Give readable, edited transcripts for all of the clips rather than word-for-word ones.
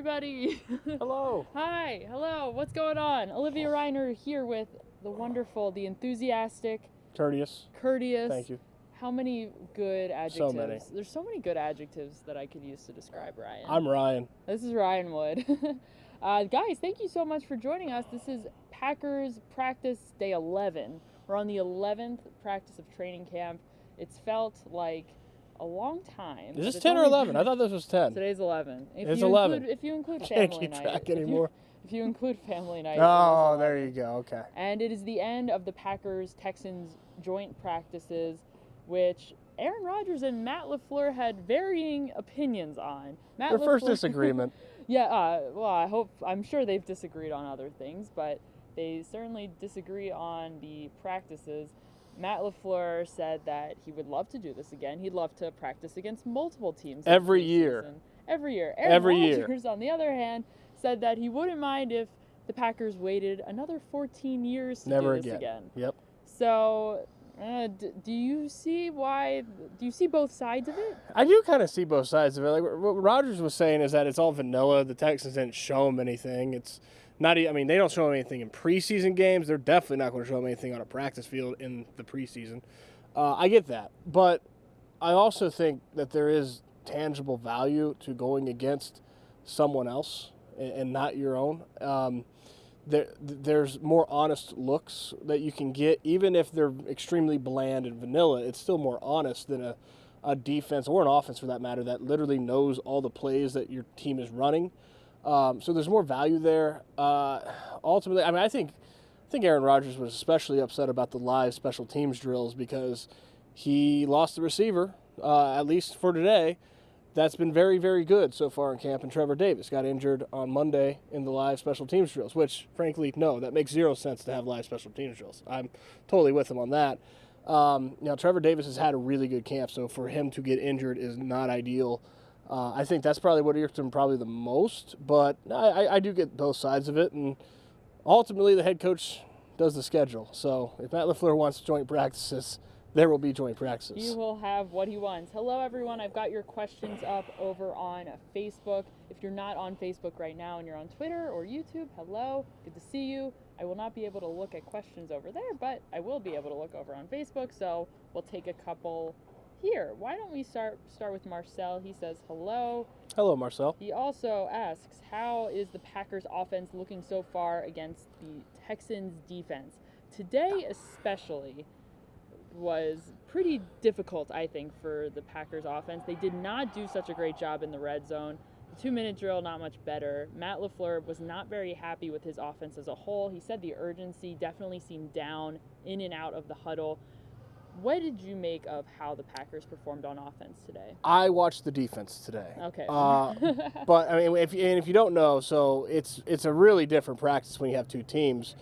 everybody. Hello. Hi, hello, what's going on? Olivia Reiner here with the wonderful, the enthusiastic, Courteous. Thank you. How many good adjectives? So many. There's so many good adjectives that I could use to describe Ryan. I'm Ryan. This is Ryan Wood. Guys, thank you so much for joining us. This is Packers practice day 11. We're on the 11th practice of training camp. It's felt like a long time. Is this 10 or 11? I thought this was 10. Today's 11. It's 11. If you include I family can't keep night. track anymore. If you include family night. Oh, there you go. Okay. And it is the end of the Packers-Texans joint practices, which Aaron Rodgers and Matt LaFleur had varying opinions on. Their first disagreement. Yeah, well, I'm sure they've disagreed on other things, but they certainly disagree on the practices. Matt LaFleur said that he would love to do this again. He'd love to practice against multiple teams every year. Every year. Aaron Rodgers, on the other hand, said that he wouldn't mind if the Packers waited another 14 years to do this again. Yep. So, do you see both sides of it? I do kind of see both sides of it. Like what Rodgers was saying is that it's all vanilla. The Texans didn't show him anything. It's not. I mean, they don't show him anything in preseason games. They're definitely not going to show him anything on a practice field in the preseason. I get that, but I also think that there is tangible value to going against someone else and not your own. There's more honest looks that you can get, even if they're extremely bland and vanilla. It's still more honest than a defense or an offense, for that matter, that literally knows all the plays that your team is running. So there's more value there. Ultimately, I mean, I think Aaron Rodgers was especially upset about the live special teams drills because he lost the receiver, at least for today. That's been very, very good so far in camp, and Trevor Davis got injured on Monday in the live special teams drills, which, frankly, no, that makes zero sense to have live special teams drills. I'm totally with him on that. Now, Trevor Davis has had a really good camp, so for him to get injured is not ideal. I think that's probably what irked him probably the most, but I do get both sides of it, and ultimately the head coach does the schedule. So if Matt LaFleur wants joint practices, there will be joint practices. He will have what he wants. Hello, everyone. I've got your questions up over on Facebook. If you're not on Facebook right now and you're on Twitter or YouTube, hello. Good to see you. I will not be able to look at questions over there, but I will be able to look over on Facebook, so we'll take a couple here. Why don't we start with Marcel? He says hello. Hello, Marcel. He also asks, how is the Packers offense looking so far against the Texans defense? Today especially was pretty difficult, I think, for the Packers offense. They did not do such a great job in the red zone. The 2-minute drill, not much better. Matt LaFleur was not very happy with his offense as a whole. He said the urgency definitely seemed down in and out of the huddle. What did you make of how the Packers performed on offense today? I watched the defense today. Okay. But I mean, if you don't know, so it's a really different practice when you have two teams,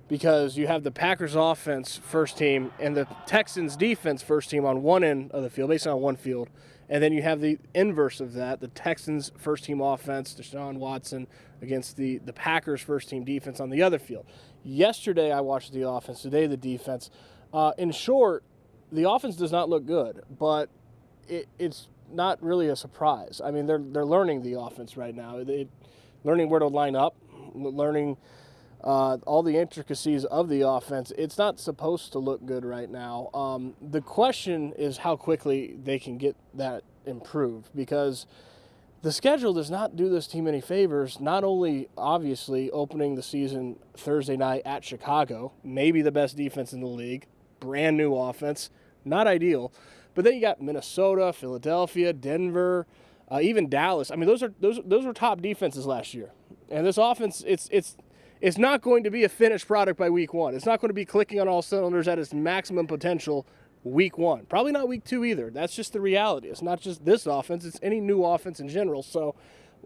because you have the Packers offense first team and the Texans defense first team on one end of the field, basically on one field, and then you have the inverse of that, the Texans first team offense, Deshaun Watson, against the Packers first team defense on the other field. Yesterday I watched the offense, today the defense. In short, the offense does not look good, but it's not really a surprise. I mean, they're learning the offense right now. Learning where to line up, learning all the intricacies of the offense. It's not supposed to look good right now. The question is how quickly they can get that improved, because the schedule does not do this team any favors. Not only, obviously, opening the season Thursday night at Chicago, maybe the best defense in the league, brand new offense, not ideal. But then you got Minnesota, Philadelphia, Denver, even Dallas. I mean, those were top defenses last year. And this offense, it's not going to be a finished product by week one. It's not going to be clicking on all cylinders at its maximum potential week one. Probably not week two either. That's just the reality. It's not just this offense. It's any new offense in general. So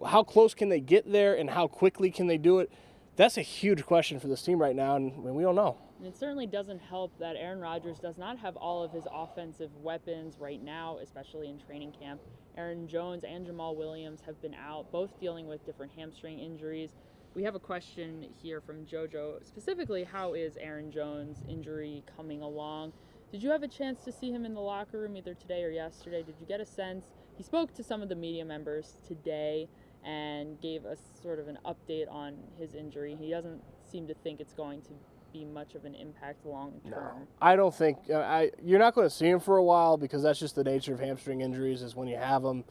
how close can they get there and how quickly can they do it? That's a huge question for this team right now, and we don't know. And it certainly doesn't help that Aaron Rodgers does not have all of his offensive weapons right now, especially in training camp. Aaron Jones and Jamal Williams have been out, both dealing with different hamstring injuries. We have a question here from JoJo. Specifically, how is Aaron Jones' injury coming along? Did you have a chance to see him in the locker room either today or yesterday? Did you get a sense? He spoke to some of the media members today, and gave us sort of an update on his injury. He doesn't seem to think it's going to be much of an impact long term. No, I don't think you're not going to see him for a while, because that's just the nature of hamstring injuries. Is when you have them,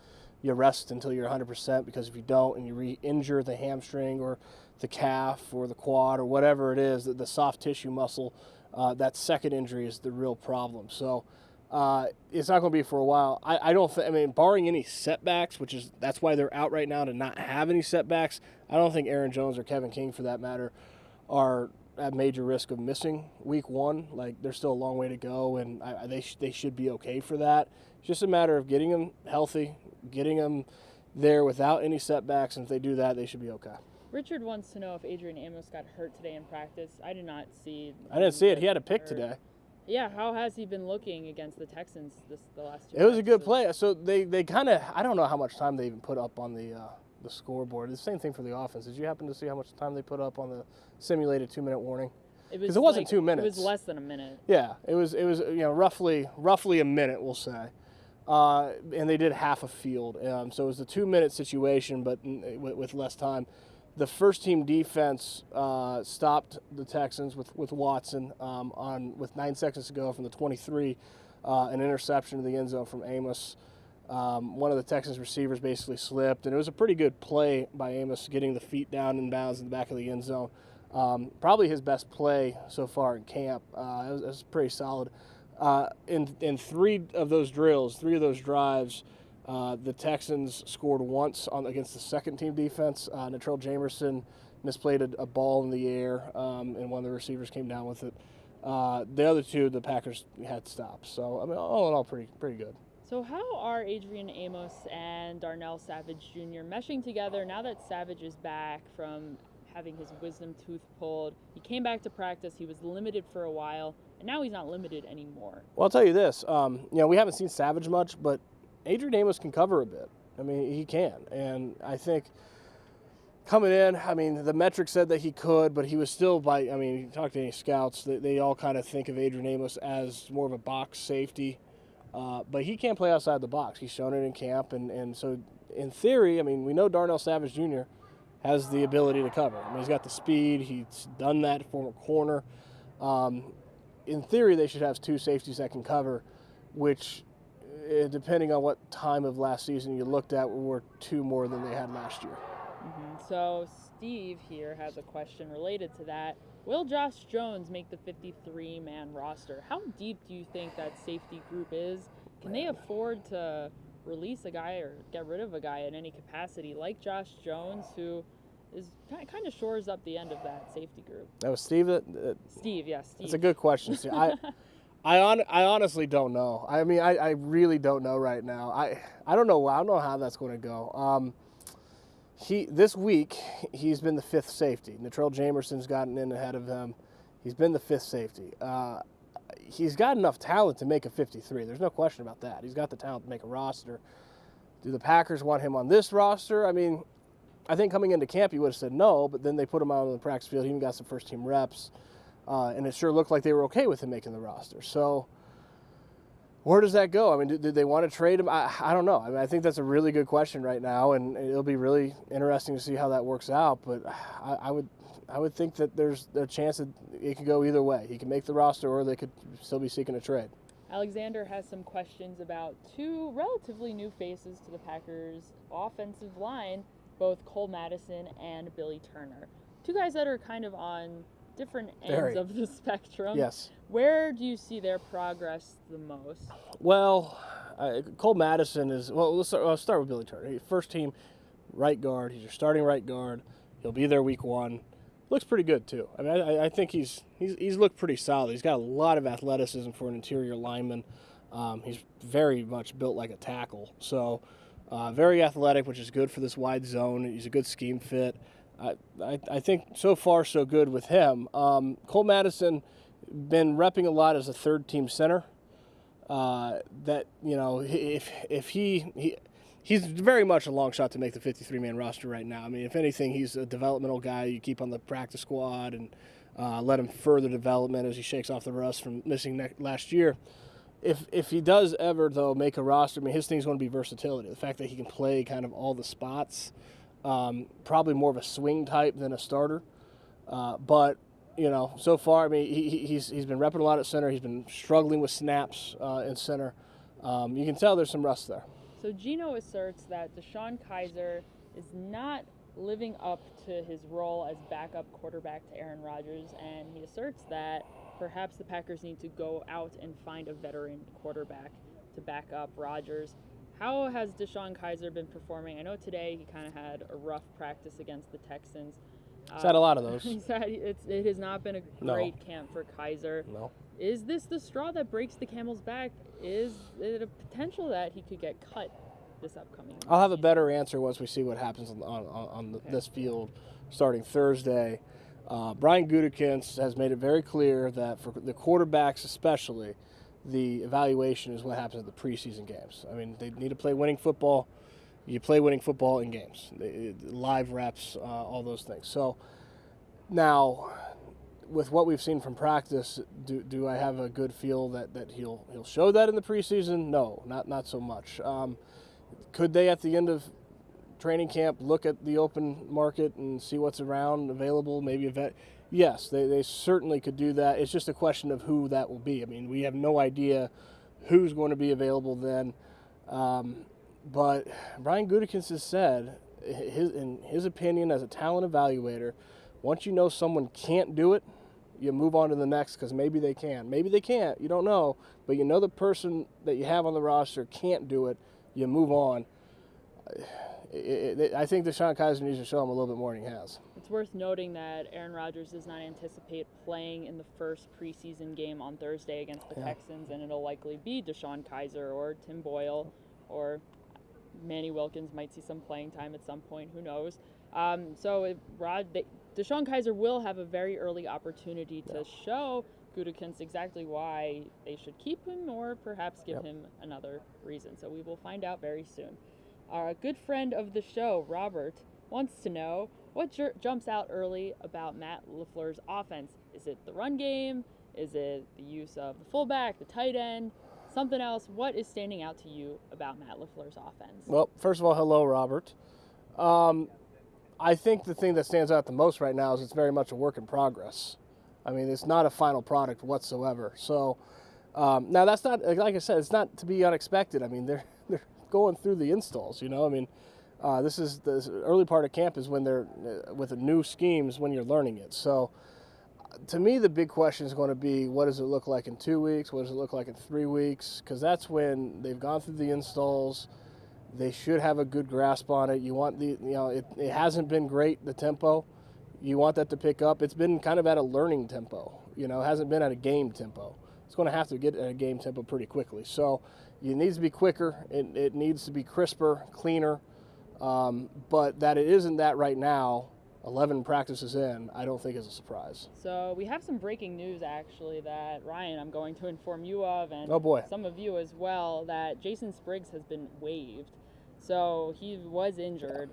you rest until you're 100%, because if you don't and you re-injure the hamstring or the calf or the quad or whatever it is, the soft tissue muscle, that second injury is the real problem. So it's not going to be for a while. I don't think, I mean, barring any setbacks, that's why they're out right now, to not have any setbacks. I don't think Aaron Jones or Kevin King, for that matter, are at major risk of missing week 1. Like, there's still a long way to go, and they should be okay for that. It's just a matter of getting them healthy, getting them there without any setbacks, and if they do that, they should be okay. Richard wants to know if Adrian Amos got hurt today in practice. I did not see. I didn't see it. He had a pick today. Yeah, how has he been looking against the Texans the last 2 It was a good play. So they kind of, I don't know how much time they even put up on the scoreboard. The same thing for the offense. Did you happen to see how much time they put up on the simulated 2-minute warning? Because it wasn't 2 minutes. It was less than a minute. Yeah, it was roughly a minute, we'll say. And they did half a field. So it was a 2-minute situation, but with less time. The first team defense stopped the Texans with Watson with 9 seconds to go from the 23, an interception to the end zone from Amos. One of the Texans receivers basically slipped, and it was a pretty good play by Amos, getting the feet down in bounds in the back of the end zone. Probably his best play so far in camp. It was pretty solid. In 3 of those drills, 3 of those drives, the Texans scored once against the second team defense. Natrell Jamerson misplayed a ball in the air, and one of the receivers came down with it. The other 2, the Packers had stops. So, I mean, all in all, pretty good. So how are Adrian Amos and Darnell Savage Jr. meshing together now that Savage is back from having his wisdom tooth pulled? He came back to practice. He was limited for a while, and now he's not limited anymore. Well, I'll tell you this. We haven't seen Savage much, but Adrian Amos can cover a bit. I mean, he can. And I think coming in, I mean, the metrics said that he could, but he was still you talk to any scouts, they all kind of think of Adrian Amos as more of a box safety. But he can't play outside the box. He's shown it in camp. And so, in theory, I mean, we know Darnell Savage Jr. has the ability to cover. I mean, he's got the speed. He's done that former corner. In theory, they should have 2 safeties that can cover, which, depending on what time of last season you looked at, were 2 more than they had last year. Mm-hmm. So Steve here has a question related to that. Will Josh Jones make the 53-man roster? How deep do you think that safety group is? Can they afford to release a guy or get rid of a guy in any capacity like Josh Jones, who is kind of shores up the end of that safety group? That was Steve? Steve, yeah, Steve. That's a good question, Steve. I honestly don't know. I mean, I really don't know right now. I don't know. I don't know how that's going to go. This week, he's been the 5th safety. Natrell Jamerson's gotten in ahead of him. He's been the 5th safety. He's got enough talent to make a 53. There's no question about that. He's got the talent to make a roster. Do the Packers want him on this roster? I mean, I think coming into camp, he would have said no, but then they put him out on the practice field. He even got some first-team reps, and it sure looked like they were okay with him making the roster. So where does that go? I mean, did they want to trade him? I don't know. I mean, I think that's a really good question right now, and it'll be really interesting to see how that works out. But I would think that there's a chance that it could go either way. He can make the roster, or they could still be seeking a trade. Alexander has some questions about 2 relatively new faces to the Packers' offensive line, both Cole Madison and Billy Turner. 2 guys that are kind of on different ends of the spectrum. Yes. Where do you see their progress the most? Well, Cole Madison is, let's start with Billy Turner. First team right guard. He's your starting right guard. He'll be there week 1. Looks pretty good, too. I mean, I think he's looked pretty solid. He's got a lot of athleticism for an interior lineman. He's very much built like a tackle. So, very athletic, which is good for this wide zone. He's a good scheme fit. I think so far so good with him. Cole Madison been repping a lot as a 3rd-team center. That, you know, if he's very much a long shot to make the 53-man roster right now. I mean, if anything, he's a developmental guy you keep on the practice squad and let him further development as he shakes off the rust from missing last year. If he does ever, though, make a roster, I mean, his thing's going to be versatility. The fact that he can play kind of all the spots. Probably more of a swing type than a starter. But, so far, I mean, he's been repping a lot at center. He's been struggling with snaps in center. You can tell there's some rust there. So Gino asserts that Deshaun Kaiser is not living up to his role as backup quarterback to Aaron Rodgers, and he asserts that perhaps the Packers need to go out and find a veteran quarterback to back up Rodgers. How has Deshaun Kaiser been performing? I know today he kind of had a rough practice against the Texans. He's had a lot of those. It has not been a great camp for Kaiser. No. Is this the straw that breaks the camel's back? Is it a potential that he could get cut this upcoming season? I'll have a better answer once we see what happens on this field starting Thursday. Brian Gutekunst has made it very clear that for the quarterbacks especially, the evaluation is what happens at the preseason games. I mean, they need to play winning football. You play winning football in games, live reps, all those things. So now, with what we've seen from practice, do I have a good feel that he'll show that in the preseason? No, not so much. Could they at the end of training camp look at the open market and see what's around available? Maybe a vet. Yes, they certainly could do that. It's just a question of who that will be. I mean, we have no idea who's going to be available then. But Brian Gutekunst has said, in his opinion as a talent evaluator, once you know someone can't do it, you move on to the next because maybe they can. Maybe they can't. You don't know. But you know the person that you have on the roster can't do it. You move on. I think Deshaun Kaiser needs to show him a little bit more than he has. It's worth noting that Aaron Rodgers does not anticipate playing in the first preseason game on Thursday against the Texans, and it'll likely be Deshaun Kaiser or Tim Boyle or Manny Wilkins might see some playing time at some point. Who knows? Deshaun Kaiser will have a very early opportunity to show Gutekunst exactly why they should keep him or perhaps give him another reason. So we will find out very soon. Our good friend of the show, Robert, wants to know what jumps out early about Matt LaFleur's offense. Is it the run game? Is it the use of the fullback, the tight end? Something else? What is standing out to you about Matt LaFleur's offense? Well, first of all, hello, Robert. I think the thing that stands out the most right now is it's very much a work in progress. I mean, it's not a final product whatsoever. So now that's not, like I said, it's not to be unexpected. I mean, they're going through the installs, I mean, this is the early part of camp is when they're with the new schemes when you're learning it. So to me, the big question is going to be, what does it look like in 2 weeks? What does it look like in 3 weeks? Because that's when they've gone through the installs. They should have a good grasp on it. You want it hasn't been great, the tempo. You want that to pick up. It's been kind of at a learning tempo. It hasn't been at a game tempo. It's going to have to get at a game tempo pretty quickly. So it needs to be quicker. It needs to be crisper, cleaner. But that it isn't that right now, 11 practices in, I don't think is a surprise. So we have some breaking news, actually, that, Ryan, I'm going to inform you of, and some of you as well, that Jason Spriggs has been waived. So he was injured.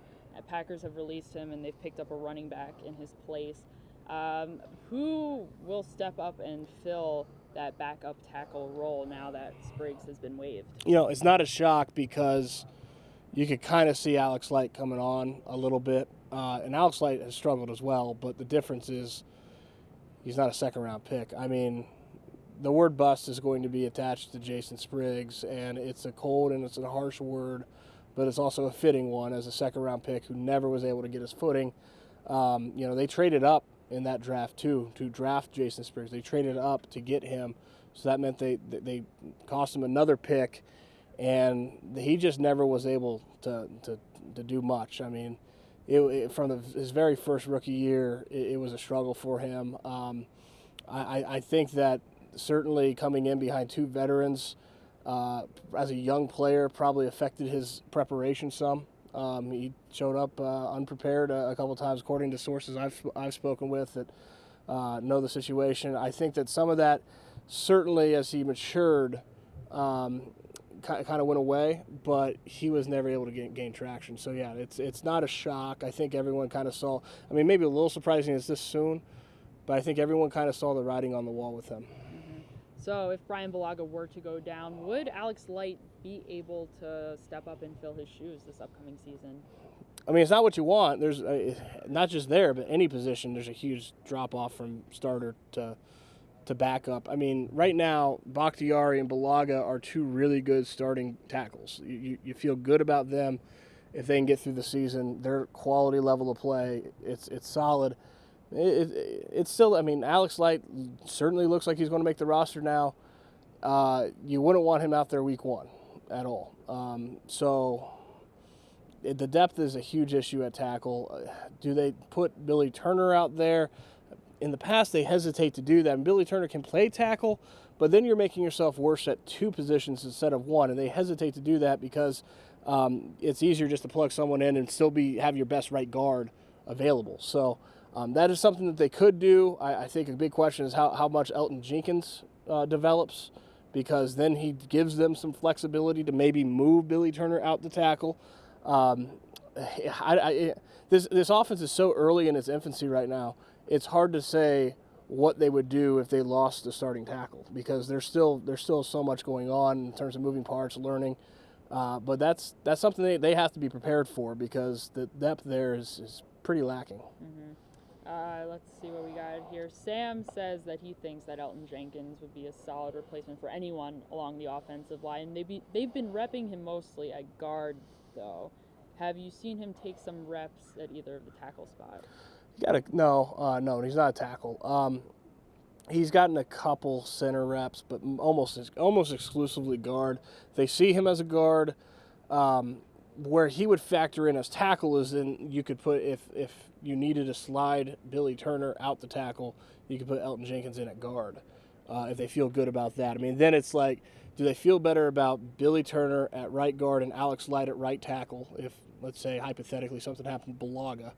Packers have released him, and they've picked up a running back in his place. Who will step up and fill that backup tackle role now that Spriggs has been waived? It's not a shock because you could kind of see Alex Light coming on a little bit. And Alex Light has struggled as well, but the difference is he's not a second-round pick. I mean, the word bust is going to be attached to Jason Spriggs, and it's a cold and it's a harsh word, but it's also a fitting one as a second-round pick who never was able to get his footing. They traded up in that draft, too, to draft Jason Spriggs. They traded up to get him, so that meant they cost him another pick, and he just never was able to do much. I mean, from his very first rookie year, it was a struggle for him. I think that certainly coming in behind two veterans as a young player probably affected his preparation some. He showed up unprepared a couple times, according to sources I've spoken with that know the situation. I think that some of that, certainly as he matured, kind of went away, but he was never able to gain traction. So yeah, it's not a shock. I think everyone kind of saw. I mean, maybe a little surprising it's this soon, but I think everyone kind of saw the writing on the wall with him. Mm-hmm. So if Brian Bulaga were to go down, would Alex Light be able to step up and fill his shoes this upcoming season? I mean, it's not what you want. There's not just there, but any position, there's a huge drop-off from starter to backup. I mean, right now, Bakhtiari and Balaga are two really good starting tackles. You feel good about them if they can get through the season. Their quality level of play, it's solid. It's still, I mean, Alex Light certainly looks like he's going to make the roster now. You wouldn't want him out there week one at all. So the depth is a huge issue at tackle. Do they put Billy Turner out there? In the past, they hesitate to do that. And Billy Turner can play tackle, but then you're making yourself worse at two positions instead of one. And they hesitate to do that because it's easier just to plug someone in and still have your best right guard available. So that is something that they could do. I think a big question is how much Elton Jenkins develops, because then he gives them some flexibility to maybe move Billy Turner out to tackle. This offense is so early in its infancy right now. It's hard to say what they would do if they lost the starting tackle, because there's still so much going on in terms of moving parts, learning. But that's something they have to be prepared for, because the depth there is pretty lacking. Mm-hmm. Let's see what we got here. Sam says that he thinks that Elton Jenkins would be a solid replacement for anyone along the offensive line. They've been repping him mostly at guard, though. Have you seen him take some reps at either of the tackle spots? No, he's not a tackle. He's gotten a couple center reps, but almost exclusively guard. They see him as a guard. Where he would factor in as tackle is in, you could put, if you needed to slide Billy Turner out the tackle, you could put Elton Jenkins in at guard, if they feel good about that. I mean, then it's like, do they feel better about Billy Turner at right guard and Alex Light at right tackle, if, let's say, hypothetically, something happened to Balaga?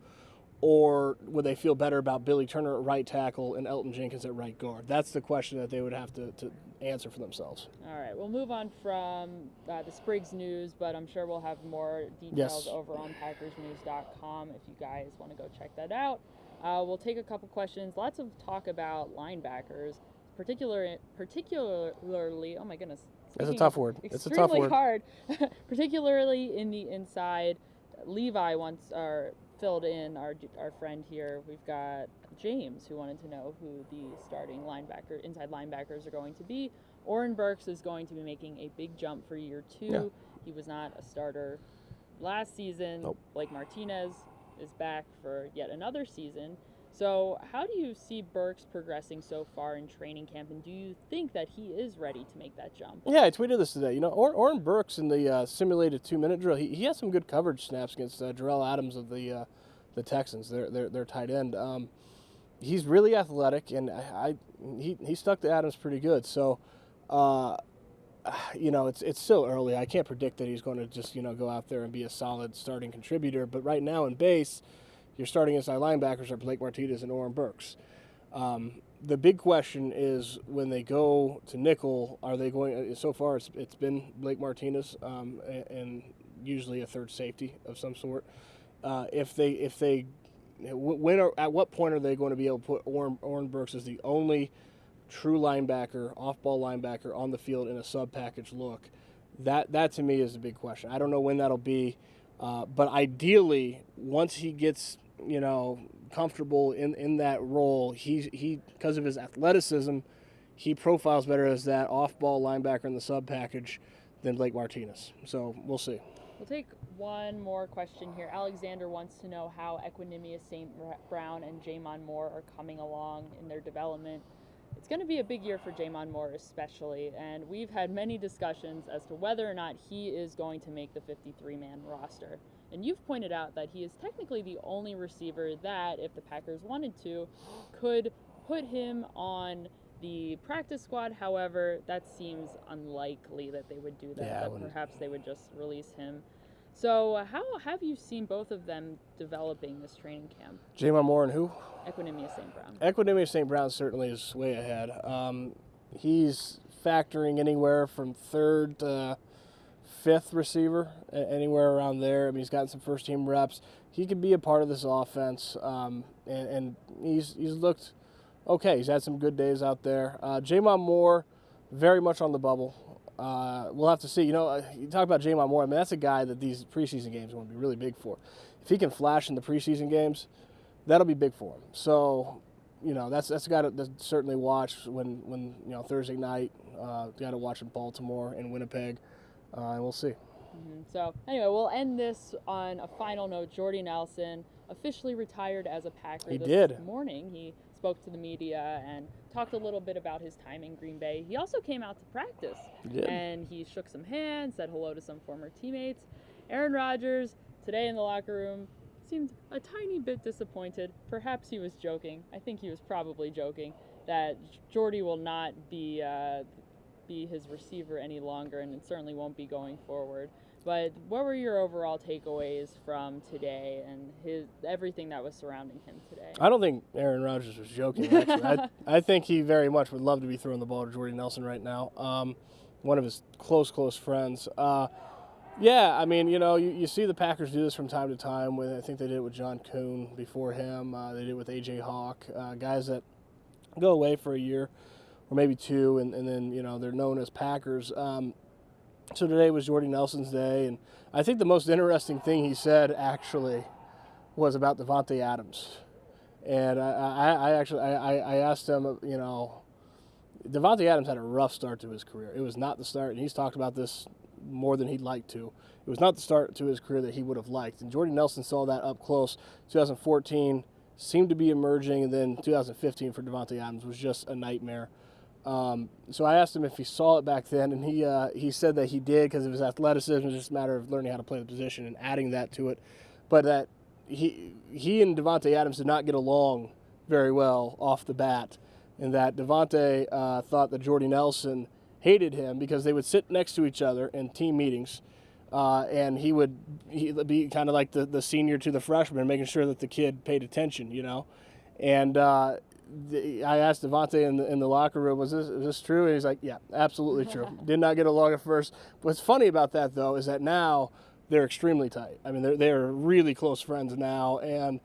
Or would they feel better about Billy Turner at right tackle and Elton Jenkins at right guard? That's the question that they would have to answer for themselves. All right, we'll move on from the Spriggs news, but I'm sure we'll have more details over on PackersNews.com if you guys want to go check that out. We'll take a couple questions. Lots of talk about linebackers, particularly, oh my goodness. It's a tough word. It's a tough word. Hard, particularly in the inside. Levi filled in our friend here. We've got James, who wanted to know who the starting inside linebackers are going to be. Oren Burks is going to be making a big jump for year 2. Yeah. He was not a starter last season. Nope. Blake Martinez is back for yet another season. So how do you see Burks progressing so far in training camp, and do you think that he is ready to make that jump? Yeah, I tweeted this today. You know, Oren Burks in the simulated 2-minute drill, he has some good coverage snaps against Jarrell Adams of the Texans, their tight end. He's really athletic, and he stuck to Adams pretty good. So, you know, it's still early. I can't predict that he's going to just, go out there and be a solid starting contributor. But right now in base, your starting inside linebackers are Blake Martinez and Oren Burks. The big question is, when they go to nickel, are they going? So far, it's been Blake Martinez and usually a third safety of some sort. At what point are they going to be able to put Oren Burks as the only true linebacker, off-ball linebacker on the field in a sub-package look? That to me is the big question. I don't know when that'll be, but ideally, once he gets comfortable in that role, he because of his athleticism, he profiles better as that off-ball linebacker in the sub-package than Blake Martinez. So we'll see. We'll take one more question here. Alexander wants to know how Equinemius St. Brown and Jamon Moore are coming along in their development. It's going to be a big year for Jamon Moore especially, and we've had many discussions as to whether or not he is going to make the 53-man roster. And you've pointed out that he is technically the only receiver that, if the Packers wanted to, could put him on the practice squad. However, that seems unlikely that they would do that. Yeah, but perhaps they would just release him. So how have you seen both of them developing this training camp? Jamon Moore and who? Equinemius St. Brown. Equinemius St. Brown certainly is way ahead. He's factoring anywhere from third to fifth receiver, anywhere around there. I mean, he's gotten some first-team reps. He could be a part of this offense, and he's looked okay. He's had some good days out there. Jamon Moore, very much on the bubble. We'll have to see. You talk about Jamon Moore. I mean, that's a guy that these preseason games are going to be really big for. if he can flash in the preseason games, that'll be big for him. So, you know, that's a guy to certainly watch when you know, Thursday night. Got to watch in Baltimore and Winnipeg, and we'll see. So anyway, we'll end this on a final note. Jordy Nelson officially retired as a Packer this morning. He spoke to the media and talked a little bit about his time in Green Bay. He also came out to practice, and he shook some hands, said hello to some former teammates. Aaron Rodgers, today in the locker room, seemed a tiny bit disappointed. Perhaps he was joking. I think he was probably joking that Jordy will not be his receiver any longer, and it certainly won't be going forward. But what were your overall takeaways from today and everything that was surrounding him today? I don't think Aaron Rodgers was joking, actually. I think he very much would love to be throwing the ball to Jordy Nelson right now, one of his close friends. Yeah, I mean, you know, you see the Packers do this from time to time. I think they did it with John Kuhn before him. They did it with A.J. Hawk, guys that go away for a year or maybe two, and then, you know, they're known as Packers. So today was Jordy Nelson's day, and I think the most interesting thing he said actually was about Davante Adams. And I asked him, you know, Davante Adams had a rough start to his career. It was not the start, and he's talked about this more than he'd like to. It was not the start to his career that he would have liked. And Jordy Nelson saw that up close. 2014 seemed to be emerging, and then 2015 for Davante Adams was just a nightmare. So I asked him if he saw it back then, and he said that he did because of his athleticism. It was just a matter of learning how to play the position and adding that to it. But that he and Davante Adams did not get along very well off the bat, and that Davante thought that Jordy Nelson hated him because they would sit next to each other in team meetings, and he'd be kind of like the senior to the freshman, making sure that the kid paid attention, you know. And I asked Davante in the locker room, is this true? And he's like, yeah, absolutely true. Did not get along at first. What's funny about that, though, is that now they're extremely tight. I mean, they're really close friends now. And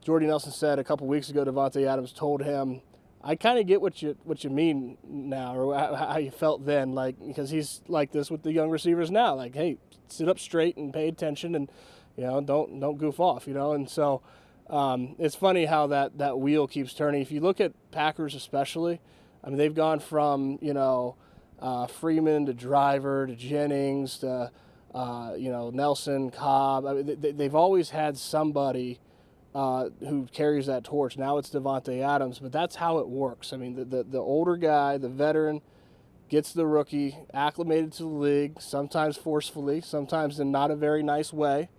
Jordy Nelson said a couple weeks ago, Davante Adams told him, I kind of get what you mean now, or how you felt then, like, because he's like this with the young receivers now. Like, hey, sit up straight and pay attention, and, you know, don't goof off, you know. And so it's funny how that wheel keeps turning. If you look at Packers especially, I mean, they've gone from, you know, Freeman to Driver to Jennings to, you know, Nelson, Cobb. I mean, they've always had somebody who carries that torch. Now it's Davante Adams, but that's how it works. I mean, the older guy, the veteran, gets the rookie acclimated to the league, sometimes forcefully, sometimes in not a very nice way.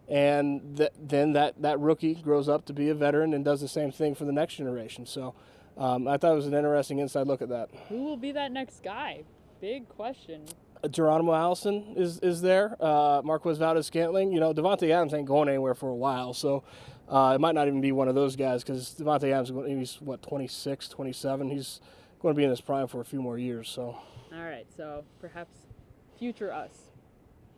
And then that rookie grows up to be a veteran and does the same thing for the next generation. So I thought it was an interesting inside look at that. Who will be that next guy? Big question. Geronimo Allison is there. Marquez Valdez-Scantling. You know, Davante Adams ain't going anywhere for a while, so it might not even be one of those guys because Davante Adams, he's, 26, 27? He's going to be in his prime for a few more years. So. All right, so perhaps future us.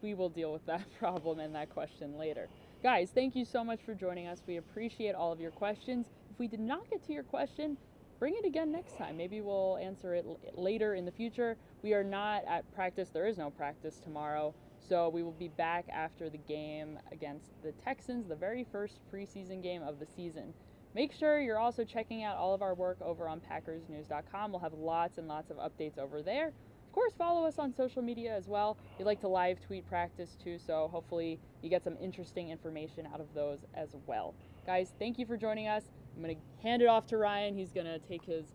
We will deal with that problem and that question later. Guys, thank you so much for joining us. We appreciate all of your questions. If we did not get to your question, bring it again next time. Maybe we'll answer it later in the future. We are not at practice. There is no practice tomorrow. So we will be back after the game against the Texans, the very first preseason game of the season. Make sure you're also checking out all of our work over on PackersNews.com. We'll have lots and lots of updates over there. Of course, follow us on social media as well. We like to live tweet practice too, so hopefully you get some interesting information out of those as well. Guys, thank you for joining us. I'm going to hand it off to Ryan. He's going to take his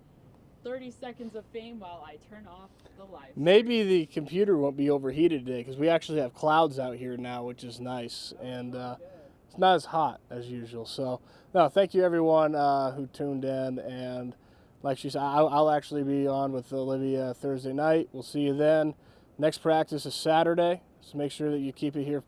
30 seconds of fame while I turn off the live stream. Maybe the computer won't be overheated today because we actually have clouds out here now, which is nice, and it's not as hot as usual. So, no, thank you everyone who tuned in, and like she said, I'll actually be on with Olivia Thursday night. We'll see you then. Next practice is Saturday, so make sure that you keep it here.